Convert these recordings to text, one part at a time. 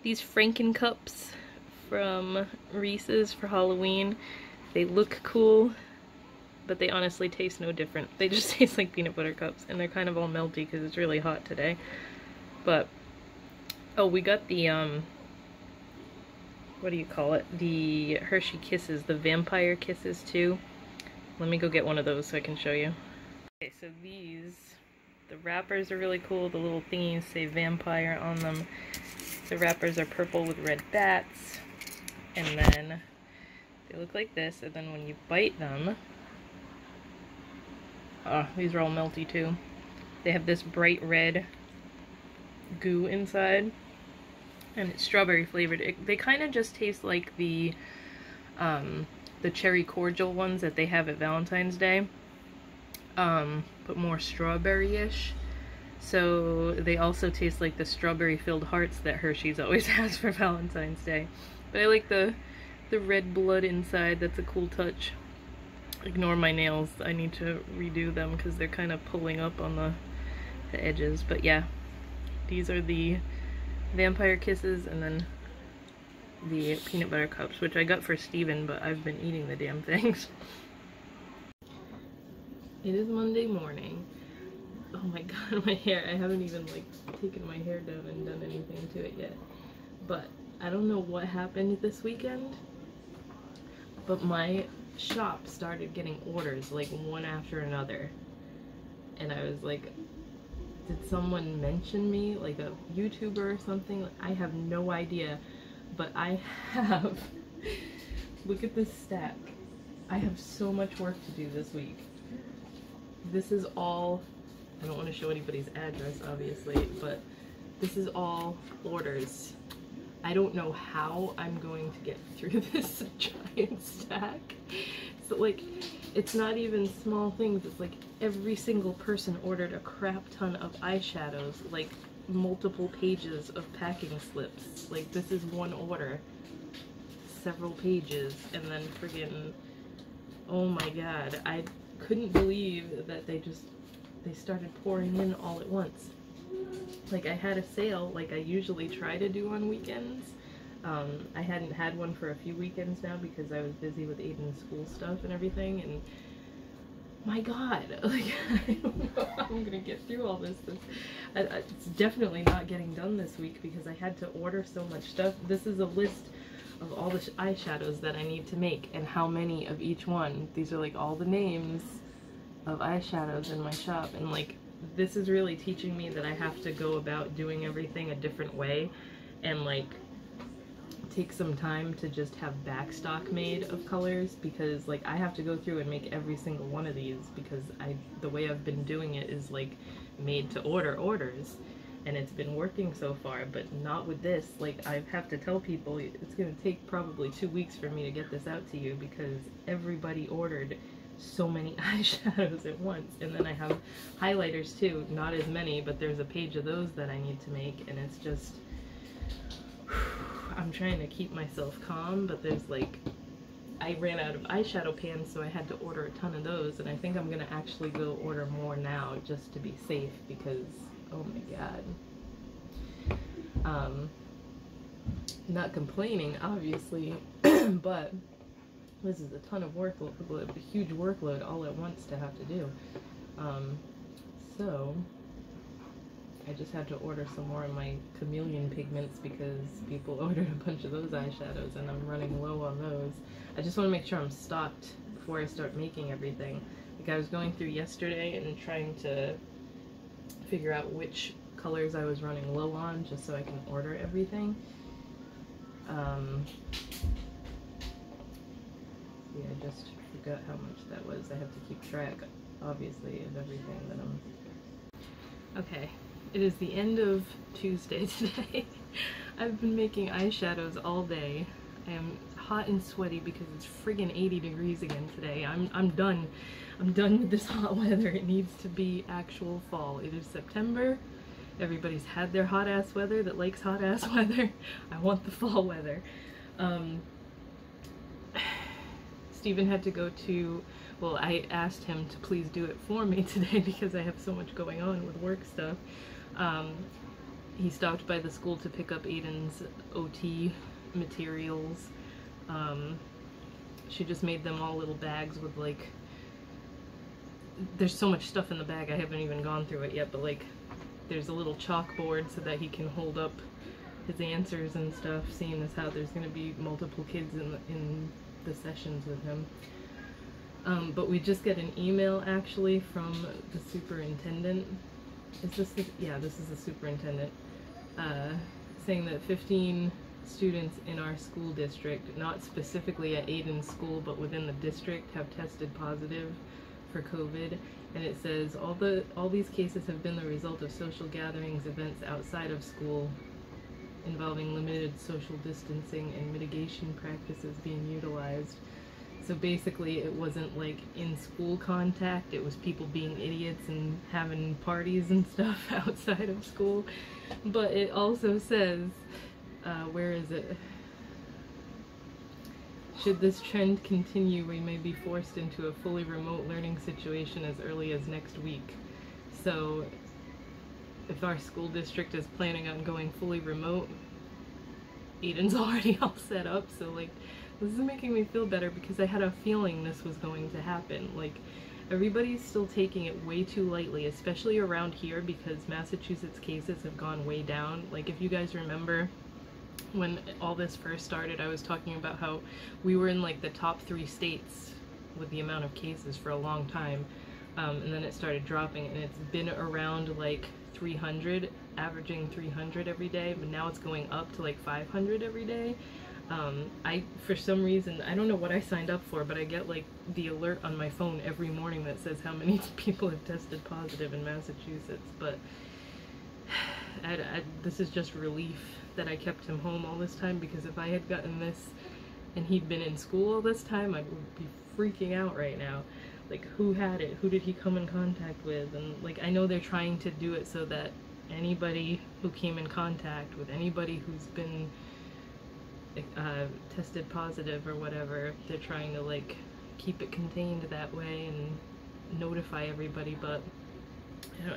these Franken cups from Reese's for Halloween. They look cool, but they honestly taste no different. They just taste like peanut butter cups, and they're kind of all melty because it's really hot today. But, oh, we got the, what do you call it? The Hershey Kisses, the Vampire Kisses too. Let me go get one of those so I can show you. Okay, so these, the wrappers are really cool. The little thingies say vampire on them. The wrappers are purple with red bats. And then they look like this, and then when you bite them, oh, these are all melty too. They have this bright red goo inside, and it's strawberry flavored. They kind of just taste like the cherry cordial ones that they have at Valentine's Day, but more strawberry-ish. So they also taste like the strawberry-filled hearts that Hershey's always has for Valentine's Day. But I like the red blood inside. That's a cool touch. Ignore my nails. I need to redo them because they're kind of pulling up on the edges. But yeah, these are the Vampire Kisses, and then the peanut butter cups, which I got for Steven, but I've been eating the damn things. It is Monday morning. Oh my god, my hair. I haven't even like taken my hair down and done anything to it yet. But I don't know what happened this weekend, but my shop started getting orders like one after another. And I was like, did someone mention me, like a YouTuber or something? I have no idea, but I have, look at this stack. I have so much work to do this week. This is all, I don't want to show anybody's address obviously, but this is all orders. I don't know how I'm going to get through this giant stack. So like, it's not even small things, it's like every single person ordered a crap ton of eyeshadows, like multiple pages of packing slips. Like this is one order, several pages, and then friggin', oh my god, I couldn't believe that they started pouring in all at once. Like I had a sale like I usually try to do on weekends. I hadn't had one for a few weekends now because I was busy with Aiden's school stuff and everything, and my god, like I don't know how I'm gonna get through all this. It's definitely not getting done this week because I had to order so much stuff. This is a list of all the eyeshadows that I need to make and how many of each one. These are like all the names of eyeshadows in my shop, and like this is really teaching me that I have to go about doing everything a different way and like take some time to just have backstock made of colors, because like I have to go through and make every single one of these because the way I've been doing it is like made to order orders, and it's been working so far, but not with this. Like I have to tell people it's gonna take probably 2 weeks for me to get this out to you because everybody ordered so many eyeshadows at once. And then I have highlighters too, not as many, but there's a page of those that I need to make, and it's just, I'm trying to keep myself calm, but there's like, I ran out of eyeshadow pans, so I had to order a ton of those, and I think I'm gonna actually go order more now just to be safe because, oh my god. Not complaining, obviously, but this is a ton of workload, a huge workload all at once to have to do. So I just had to order some more of my chameleon pigments because people ordered a bunch of those eyeshadows and I'm running low on those. I just want to make sure I'm stocked before I start making everything. Like I was going through yesterday and trying to figure out which colors I was running low on just so I can order everything. Yeah, I just forgot how much that was. I have to keep track, obviously, of everything that I'm... Okay, it is the end of Tuesday today. I've been making eyeshadows all day. I am hot and sweaty because it's friggin' 80 degrees again today. I'm done. I'm done with this hot weather. It needs to be actual fall. It is September. Everybody's had their hot-ass weather that likes hot-ass weather. I want the fall weather. Steven had to go to, well, I asked him to please do it for me today because I have so much going on with work stuff. he stopped by the school to pick up Aiden's OT materials. She just made them all little bags with like, there's so much stuff in the bag I haven't even gone through it yet, but like there's a little chalkboard so that he can hold up his answers and stuff, seeing as how there's going to be multiple kids in the sessions with him. But we just get an email actually from the superintendent. Is this the, yeah, this is the superintendent, saying that 15 students in our school district, not specifically at Aiden's school, but within the district, have tested positive for COVID. And it says all these cases have been the result of social gatherings, events outside of school involving limited social distancing and mitigation practices being utilized. So basically it wasn't like in school contact, it was people being idiots and having parties and stuff outside of school. But it also says, where is it? Should this trend continue, we may be forced into a fully remote learning situation as early as next week. So if our school district is planning on going fully remote, Aiden's already all set up, so like, this is making me feel better because I had a feeling this was going to happen. Like, everybody's still taking it way too lightly, especially around here, because Massachusetts cases have gone way down. Like, if you guys remember when all this first started, I was talking about how we were in like the top 3 states with the amount of cases for a long time, and then it started dropping, and it's been around like 300, averaging 300 every day, but now it's going up to like 500 every day. For some reason, I don't know what I signed up for, but I get like the alert on my phone every morning that says how many people have tested positive in Massachusetts. But this is just relief that I kept him home all this time, because if I had gotten this and he'd been in school all this time, I would be freaking out right now. Like, who had it? Who did he come in contact with? And like, I know they're trying to do it so that anybody who came in contact with anybody who's been tested positive or whatever, they're trying to like keep it contained that way and notify everybody, but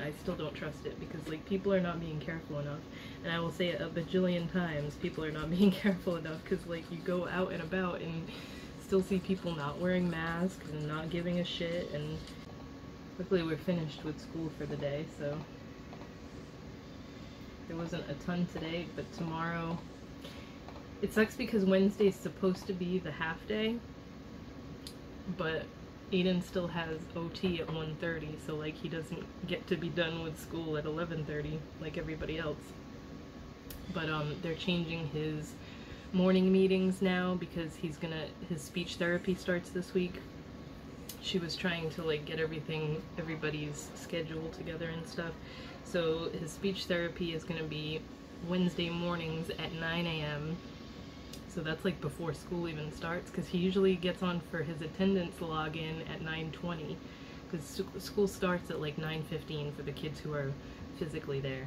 I still don't trust it, because like, people are not being careful enough. And I will say it a bajillion times, people are not being careful enough, because like, you go out and about and still see people not wearing masks and not giving a shit. And luckily we're finished with school for the day, so there wasn't a ton today, but tomorrow, it sucks because Wednesday's supposed to be the half day, but Aiden still has OT at 1:30, so like, he doesn't get to be done with school at 11:30 like everybody else. But they're changing his morning meetings now because his speech therapy starts this week. She was trying to like get everybody's schedule together and stuff. So his speech therapy is gonna be Wednesday mornings at 9 a.m. So that's like before school even starts, because he usually gets on for his attendance login at 9:20, because school starts at like 9:15 for the kids who are physically there.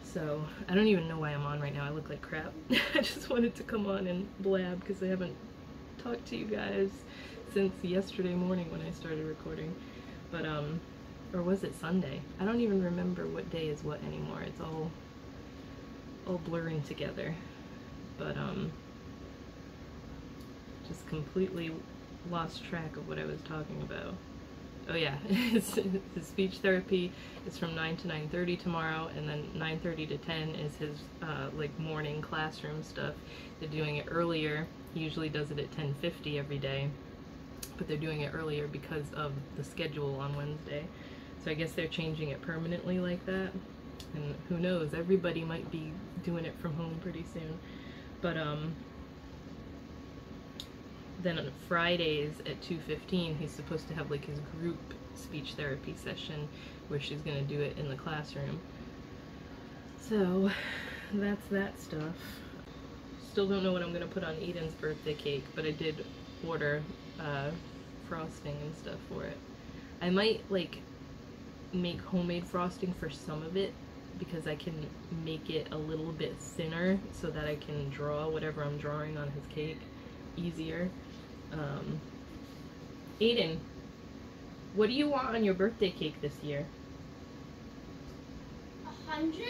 So I don't even know why I'm on right now. I look like crap. I just wanted to come on and blab because I haven't talked to you guys since yesterday morning when I started recording. But or was it Sunday? I don't even remember what day is what anymore. It's all blurring together. But just completely lost track of what I was talking about. Oh yeah, his speech therapy is from 9 to 9:30 tomorrow, and then 9:30 to 10 is his like morning classroom stuff. They're doing it earlier. He usually does it at 10:50 every day, but they're doing it earlier because of the schedule on Wednesday. So I guess they're changing it permanently like that, and who knows, everybody might be doing it from home pretty soon. But then on Fridays at 2:15, he's supposed to have like his group speech therapy session where she's gonna do it in the classroom. So that's that stuff. Still don't know what I'm gonna put on Aiden's birthday cake, but I did order frosting and stuff for it. I might like make homemade frosting for some of it, because I can make it a little bit thinner so that I can draw whatever I'm drawing on his cake easier. Aiden, what do you want on your birthday cake this year? 100?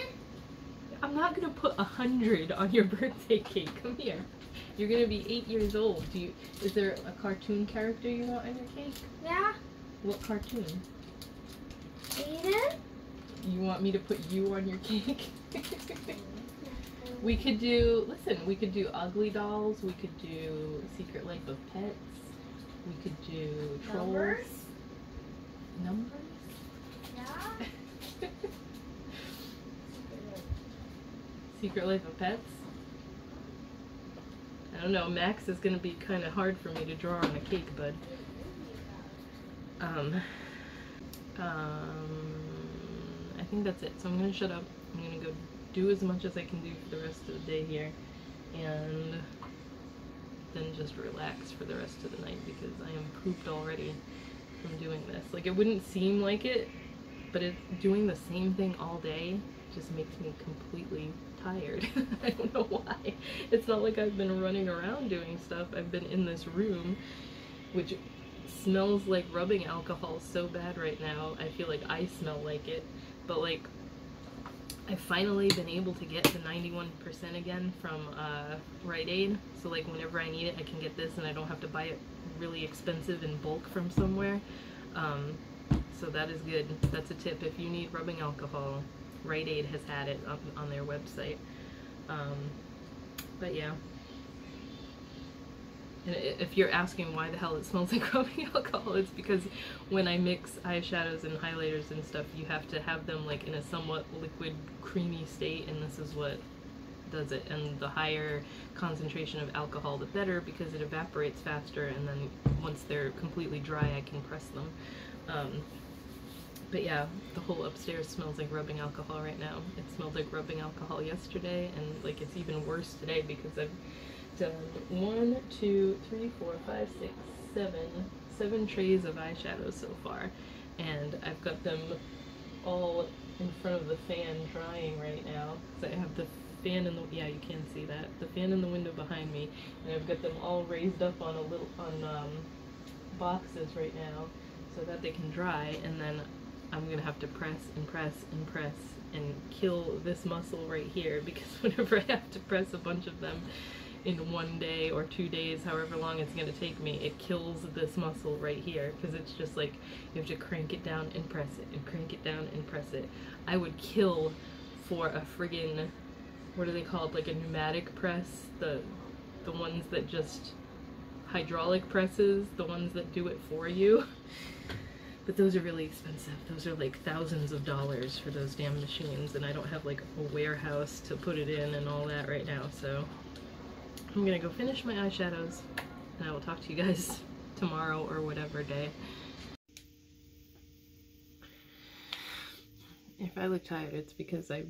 I'm not gonna put 100 on your birthday cake. Come here. You're gonna be 8 years old. Is there a cartoon character you want on your cake? Yeah. What cartoon? Aiden? You want me to put you on your cake? We could do Ugly Dolls. We could do Secret Life of Pets. We could do Trolls. Numbers? Numbers? Yeah. Secret Life of Pets? I don't know, Max is gonna be kind of hard for me to draw on a cake, bud. I think that's it. So I'm gonna shut up. I'm gonna go do as much as I can do for the rest of the day here, and then just relax for the rest of the night because I am pooped already from doing this. Like, it wouldn't seem like it, but doing the same thing all day just makes me completely tired. I don't know why. It's not like I've been running around doing stuff. I've been in this room, which smells like rubbing alcohol so bad right now. I feel like I smell like it, but like I've finally been able to get to 91% again from Rite Aid. So like whenever I need it, I can get this and I don't have to buy it really expensive in bulk from somewhere. So that is good. That's a tip. If you need rubbing alcohol, Rite Aid has had it on their website. But yeah. And if you're asking why the hell it smells like rubbing alcohol, it's because when I mix eyeshadows and highlighters and stuff, you have to have them like in a somewhat liquid, creamy state, and this is what does it. And the higher concentration of alcohol, the better, because it evaporates faster, and then once they're completely dry, I can press them. But yeah, the whole upstairs smells like rubbing alcohol right now. It smelled like rubbing alcohol yesterday, and like it's even worse today because I've done 1, 2, 3, 4, 5, 6, 7 trays of eyeshadows so far, and I've got them all in front of the fan drying right now. So I have the fan in the, yeah, you can see that, the fan in the window behind me, and I've got them all raised up on boxes right now so that they can dry, and then I'm gonna have to press and press and press and kill this muscle right here, because whenever I have to press a bunch of them in 1 day or 2 days, however long it's gonna take me, it kills this muscle right here, because it's just like you have to crank it down and press it and crank it down and press it. I would kill for a friggin', what are they called, like a pneumatic press, the ones that just hydraulic presses, the ones that do it for you. But those are really expensive. Those are like thousands of dollars for those damn machines, and I don't have like a warehouse to put it in and all that right now, so I'm gonna go finish my eyeshadows, and I will talk to you guys tomorrow or whatever day. If I look tired, it's because I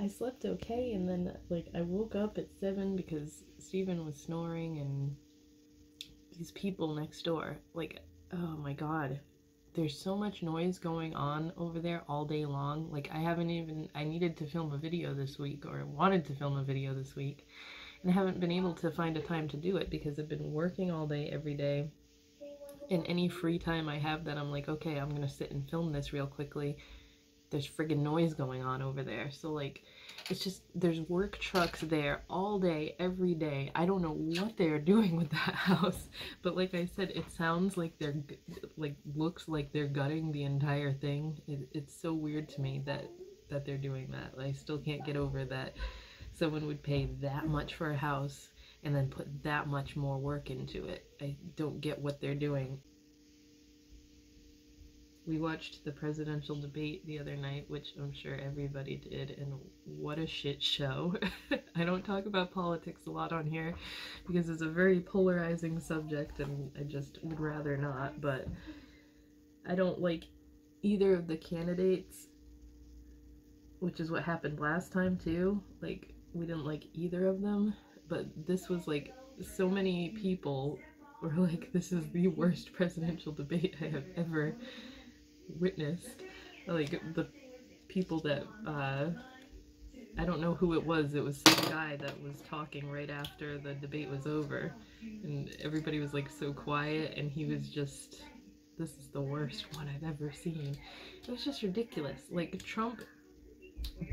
slept okay, and then like I woke up at 7 because Steven was snoring, and these people next door, like, oh my god, there's so much noise going on over there all day long. Like, I needed to film a video this week, or wanted to film a video this week, and I haven't been able to find a time to do it because I've been working all day every day, and any free time I have that I'm like, okay, I'm gonna sit and film this real quickly, there's friggin' noise going on over there. So like, it's just, there's work trucks there all day, every day. I don't know what they're doing with that house, but like I said, it sounds like they're, like, looks like they're gutting the entire thing. It's so weird to me that they're doing that. I still can't get over that someone would pay that much for a house and then put that much more work into it. I don't get what they're doing. We watched the presidential debate the other night, which I'm sure everybody did, and what a shit show. I don't talk about politics a lot on here because it's a very polarizing subject and I just would rather not, but I don't like either of the candidates, which is what happened last time too. Like, we didn't like either of them, but this was like, so many people were like, this is the worst presidential debate I have ever witnessed. Like, the people that I don't know who it was some guy that was talking right after the debate was over, and everybody was like so quiet, and he was just, this is the worst one I've ever seen. It was just ridiculous. Like, Trump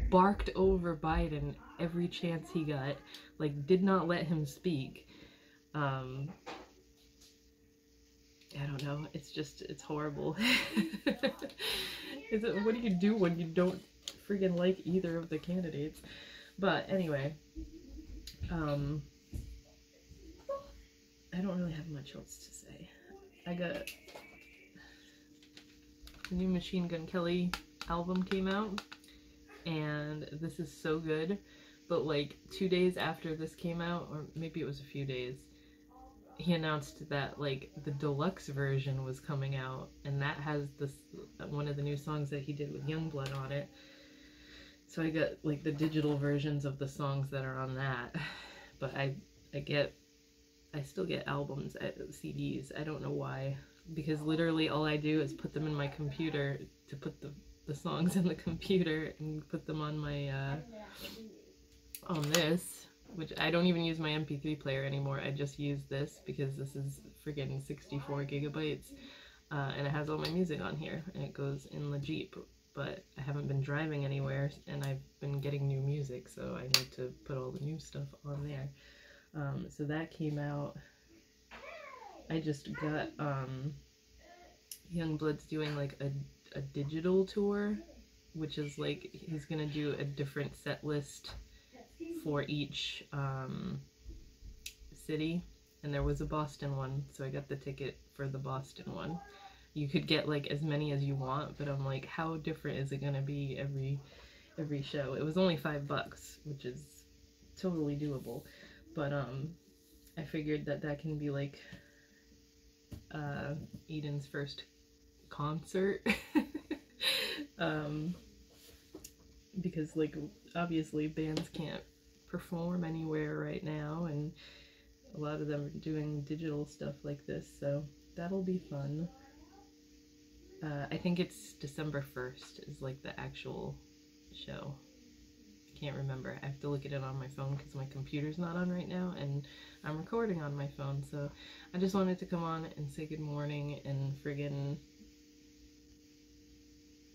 barked over Biden every chance he got, like did not let him speak. I don't know, it's just, it's horrible. What do you do when you don't friggin' like either of the candidates? But anyway, I don't really have much else to say. I got the new Machine Gun Kelly album came out, and this is so good. But like 2 days after this came out, or maybe it was a few days, he announced that like the deluxe version was coming out, and that has this one of the new songs that he did with Youngblood on it. So I got like the digital versions of the songs that are on that, but I still get albums, CDs. I don't know why, because literally all I do is put them in my computer to put the songs in the computer and put them on my on this, which I don't even use my MP3 player anymore. I just use this because this is friggin' 64 gigabytes, and it has all my music on here, and it goes in the Jeep. But I haven't been driving anywhere, and I've been getting new music, so I need to put all the new stuff on there. So that came out. I just got Youngblood's doing like a digital tour, which is like he's gonna do a different set list for each city, and there was a Boston one, so I got the ticket for the Boston one. You could get like as many as you want, but I'm like, how different is it gonna be every show? It was only $5, which is totally doable, but I figured that can be like Eden's first concert. Because like obviously bands can't perform anywhere right now, and a lot of them are doing digital stuff like this, so that'll be fun. I think it's December 1st is like the actual show. I can't remember. I have to look at it on my phone because my computer's not on right now, and I'm recording on my phone, so I just wanted to come on and say good morning and friggin'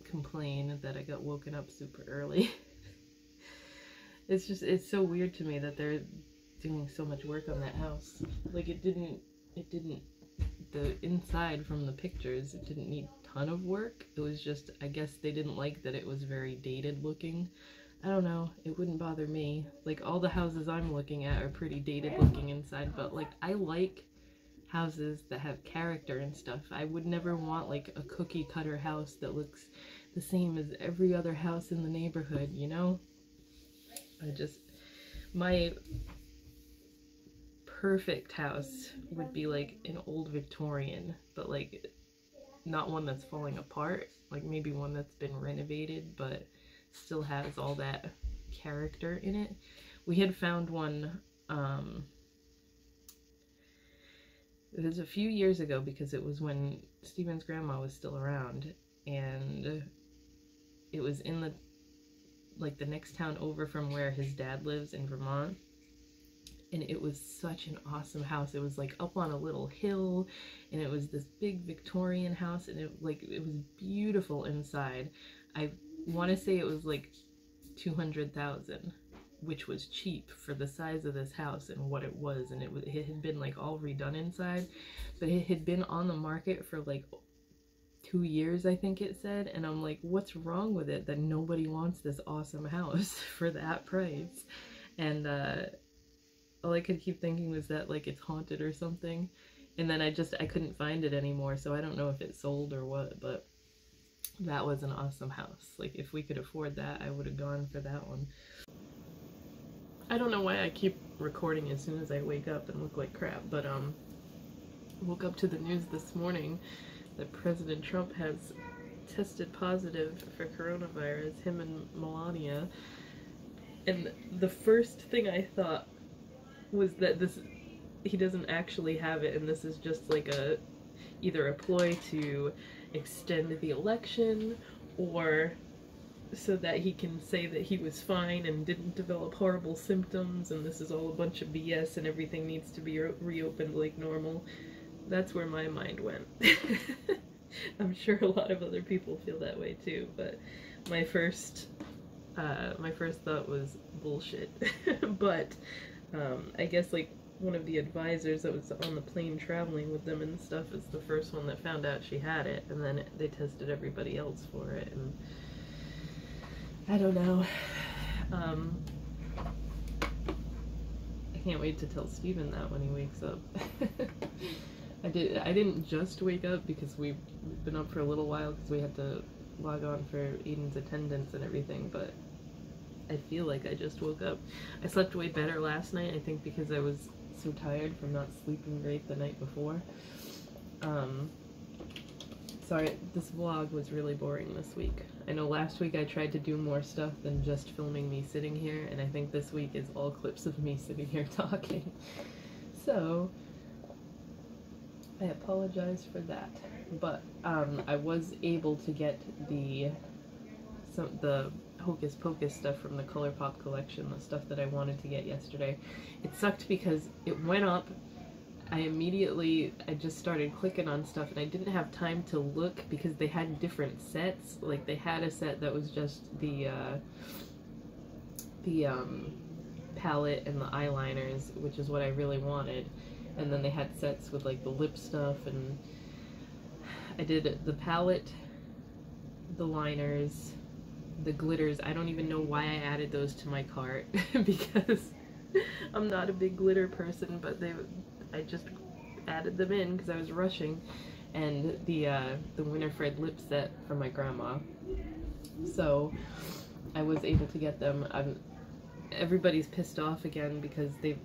complain that I got woken up super early. It's just, it's so weird to me that they're doing so much work on that house. Like it didn't, the inside from the pictures, it didn't need a ton of work. It was just, I guess they didn't like that it was very dated looking. I don't know, it wouldn't bother me. Like all the houses I'm looking at are pretty dated looking inside, but like I like houses that have character and stuff. I would never want like a cookie cutter house that looks the same as every other house in the neighborhood, you know? My perfect house would be like an old Victorian, but like not one that's falling apart, like maybe one that's been renovated but still has all that character in it. We had found one, it was a few years ago because it was when Steven's grandma was still around, and it was in the next town over from where his dad lives in Vermont, and it was such an awesome house. It was like up on a little hill, and it was this big Victorian house, and it was beautiful inside. I want to say it was like $200,000, which was cheap for the size of this house and what it was, and it had been like all redone inside, but it had been on the market for like 2 years, I think it said, and I'm like, what's wrong with it that nobody wants this awesome house for that price? And all I could keep thinking was that like it's haunted or something, and then I couldn't find it anymore, so I don't know if it sold or what, but that was an awesome house. Like if we could afford that, I would have gone for that one. I don't know why I keep recording as soon as I wake up and look like crap, but woke up to the news this morning that President Trump has tested positive for coronavirus, him and Melania, and the first thing I thought was that he doesn't actually have it, and this is just like either a ploy to extend the election, or so that he can say that he was fine and didn't develop horrible symptoms, and this is all a bunch of BS and everything needs to be reopened like normal. That's where my mind went. I'm sure a lot of other people feel that way too, but my first my first thought was bullshit. But I guess like one of the advisors that was on the plane traveling with them and stuff is the first one that found out she had it, and then they tested everybody else for it, and I don't know. I can't wait to tell Steven that when he wakes up. I didn't just wake up because we've been up for a little while because we had to log on for Aiden's attendance and everything, but I feel like I just woke up. I slept way better last night, I think because I was so tired from not sleeping great the night before. Sorry, this vlog was really boring this week. I know last week I tried to do more stuff than just filming me sitting here, and I think this week is all clips of me sitting here talking. So, I apologize for that. But, I was able to get the Hocus Pocus stuff from the ColourPop collection, the stuff that I wanted to get yesterday. It sucked because it went up, I just started clicking on stuff and I didn't have time to look because they had different sets. Like they had a set that was just the palette and the eyeliners, which is what I really wanted. And then they had sets with like the lip stuff, and I did the palette, the liners, the glitters. I don't even know why I added those to my cart because I'm not a big glitter person, but I just added them in because I was rushing, and the Winifred lip set from my grandma. So I was able to get them. Everybody's pissed off again because it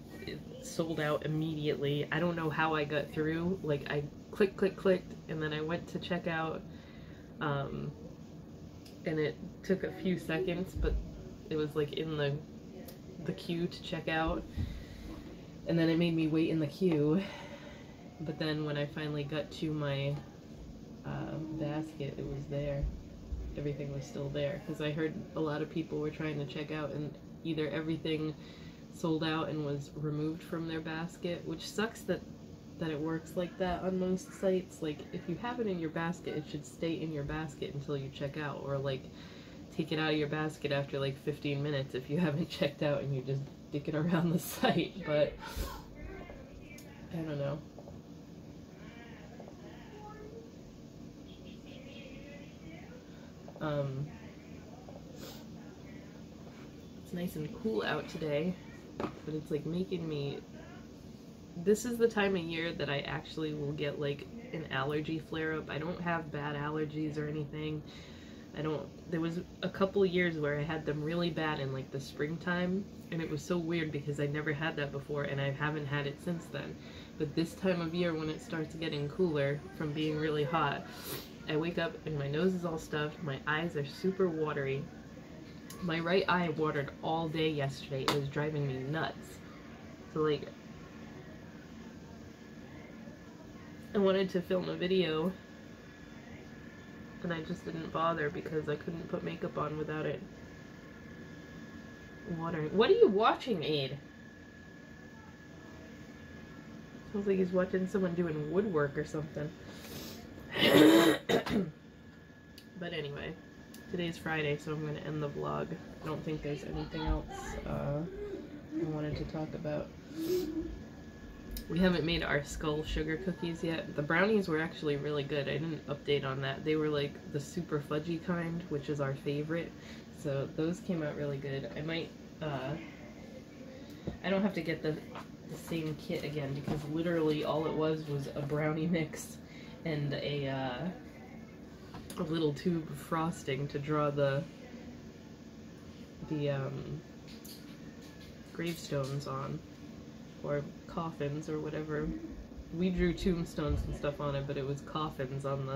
sold out immediately. I don't know how I got through. Like I clicked, and then I went to check out, and it took a few seconds, but it was like in the queue to check out. And then it made me wait in the queue, but then when I finally got to my basket, it was there. Everything was still there, because I heard a lot of people were trying to check out and either everything sold out and was removed from their basket, which sucks that it works like that on most sites. Like, if you have it in your basket, it should stay in your basket until you check out, or like take it out of your basket after like 15 minutes if you haven't checked out and you're just dicking around the site. But I don't know. It's nice and cool out today, but it's like making me, this is the time of year that I actually will get like an allergy flare-up. I don't have bad allergies or anything. There was a couple years where I had them really bad in like the springtime, and it was so weird because I never had that before, and I haven't had it since then. But this time of year, when it starts getting cooler from being really hot, I wake up and my nose is all stuffed, my eyes are super watery. My right eye watered all day yesterday. It was driving me nuts. So like, I wanted to film a video, and I just didn't bother because I couldn't put makeup on without it watering. What are you watching, Aid? Sounds like he's watching someone doing woodwork or something. But anyway, today's Friday, so I'm going to end the vlog. I don't think there's anything else I wanted to talk about. We haven't made our skull sugar cookies yet. The brownies were actually really good. I didn't update on that. They were like the super fudgy kind, which is our favorite. So those came out really good. I might, I don't have to get the same kit again, because literally all it was a brownie mix and a little tube of frosting to draw the gravestones on, or coffins, or whatever. We drew tombstones and stuff on it, but it was coffins on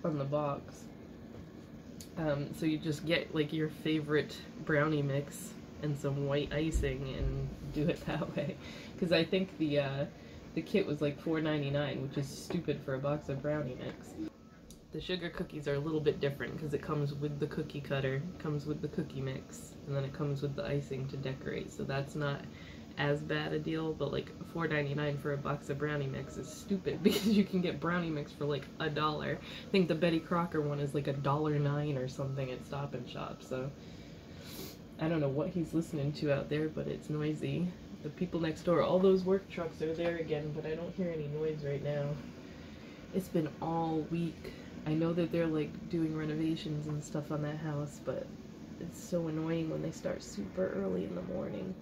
the box. So you just get like your favorite brownie mix and some white icing and do it that way. Because I think the kit was like $4.99, which is stupid for a box of brownie mix. The sugar cookies are a little bit different because it comes with the cookie cutter, comes with the cookie mix, and then it comes with the icing to decorate. So that's not as bad a deal, but like $4.99 for a box of brownie mix is stupid because you can get brownie mix for like $1. I think the Betty Crocker one is like $1.09 or something at Stop and Shop. So I don't know what he's listening to out there, but it's noisy. The people next door, all those work trucks are there again, but I don't hear any noise right now. It's been all week. I know that they're like doing renovations and stuff on that house, but it's so annoying when they start super early in the morning.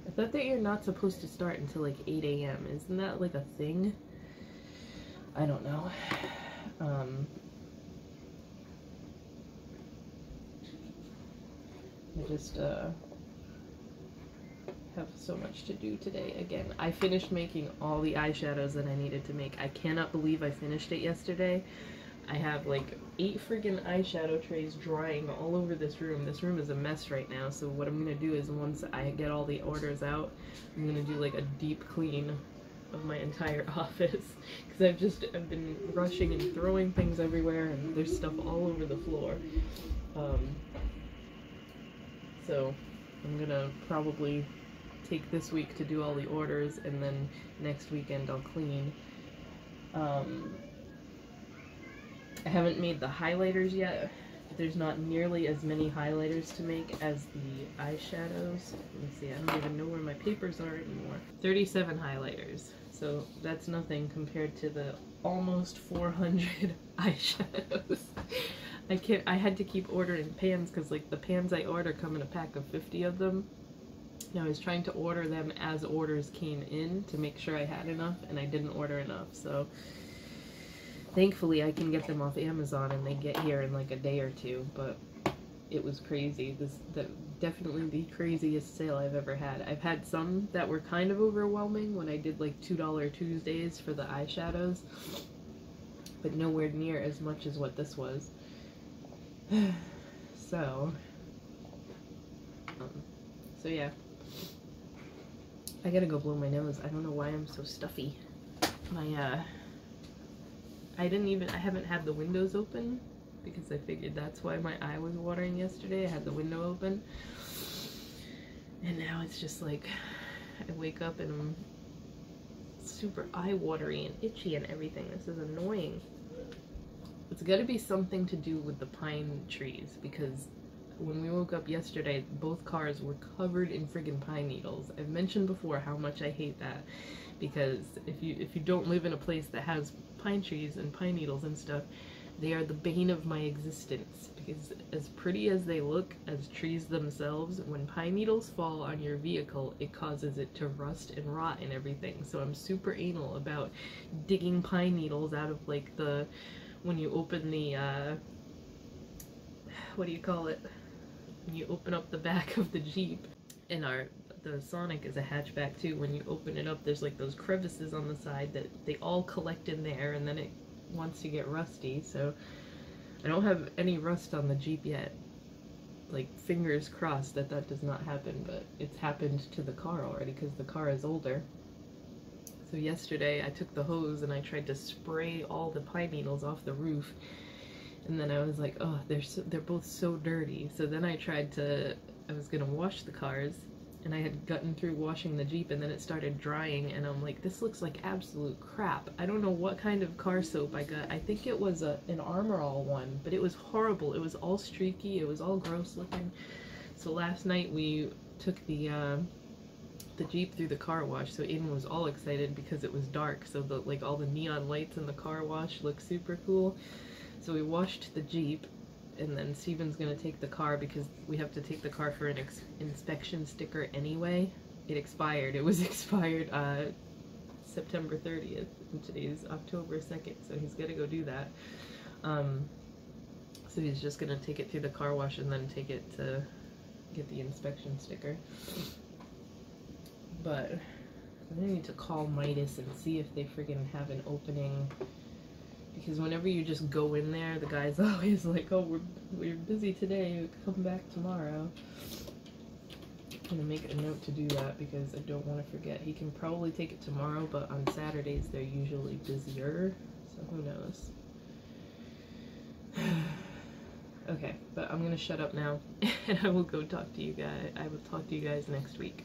I thought that you're not supposed to start until like 8 a.m. Isn't that like a thing? I don't know. I just have so much to do today. Again, I finished making all the eyeshadows that I needed to make. I cannot believe I finished it yesterday. I have like 8 friggin' eyeshadow trays drying all over this room. This room is a mess right now, so what I'm gonna do is once I get all the orders out, I'm gonna do like a deep clean of my entire office, because I've been rushing and throwing things everywhere, and there's stuff all over the floor. So I'm gonna probably take this week to do all the orders, and then next weekend I'll clean. I haven't made the highlighters yet. There's not nearly as many highlighters to make as the eyeshadows. Let me see, I don't even know where my papers are anymore. 37 highlighters. So that's nothing compared to the almost 400 eyeshadows. I had to keep ordering pans because like the pans I order come in a pack of 50 of them. And I was trying to order them as orders came in to make sure I had enough, and I didn't order enough, so thankfully I can get them off Amazon and they get here in like a day or two, but it was crazy. Definitely the craziest sale I've ever had. I've had some that were kind of overwhelming when I did like $2 Tuesdays for the eyeshadows, but nowhere near as much as what this was. So yeah. I gotta go blow my nose. I don't know why I'm so stuffy. I haven't had the windows open because I figured that's why my eye was watering yesterday. I had the window open. And now it's just like, I wake up and I'm super eye watery and itchy and everything. This is annoying. It's gotta be something to do with the pine trees, because when we woke up yesterday, both cars were covered in friggin' pine needles. I've mentioned before how much I hate that, because if you don't live in a place that has pine trees and pine needles and stuff, they are the bane of my existence, because as pretty as they look as trees themselves, when pine needles fall on your vehicle, it causes it to rust and rot and everything. So I'm super anal about digging pine needles out of like when you open the what do you call it? When you open up the back of the Jeep, and the Sonic is a hatchback too. When you open it up, there's like those crevices on the side that they all collect in there, and then it wants to get rusty. So I don't have any rust on the Jeep yet. Like, fingers crossed that does not happen, but it's happened to the car already because the car is older. So yesterday I took the hose and I tried to spray all the pine needles off the roof. And then I was like, oh, they're both so dirty. So then I was gonna wash the cars, and I had gotten through washing the Jeep, and then it started drying, and I'm like, this looks like absolute crap. I don't know what kind of car soap I got. I think it was an Armor All one, but it was horrible. It was all streaky, it was all gross looking. So last night we took the Jeep through the car wash, so Aiden was all excited because it was dark, so all the neon lights in the car wash look super cool. So we washed the Jeep, and then Steven's gonna take the car because we have to take the car for an inspection sticker anyway. It expired. It was expired September 30th, and today's October 2nd, so he's gonna go do that. So he's just gonna take it through the car wash and then take it to get the inspection sticker. But I'm gonna need to call Midas and see if they friggin' have an opening. Because whenever you just go in there, the guy's always like, oh, we're busy today, come back tomorrow. I'm gonna make a note to do that because I don't want to forget. He can probably take it tomorrow, but on Saturdays they're usually busier, so who knows. Okay, but I'm gonna shut up now, and I will go talk to you guys. I will talk to you guys next week.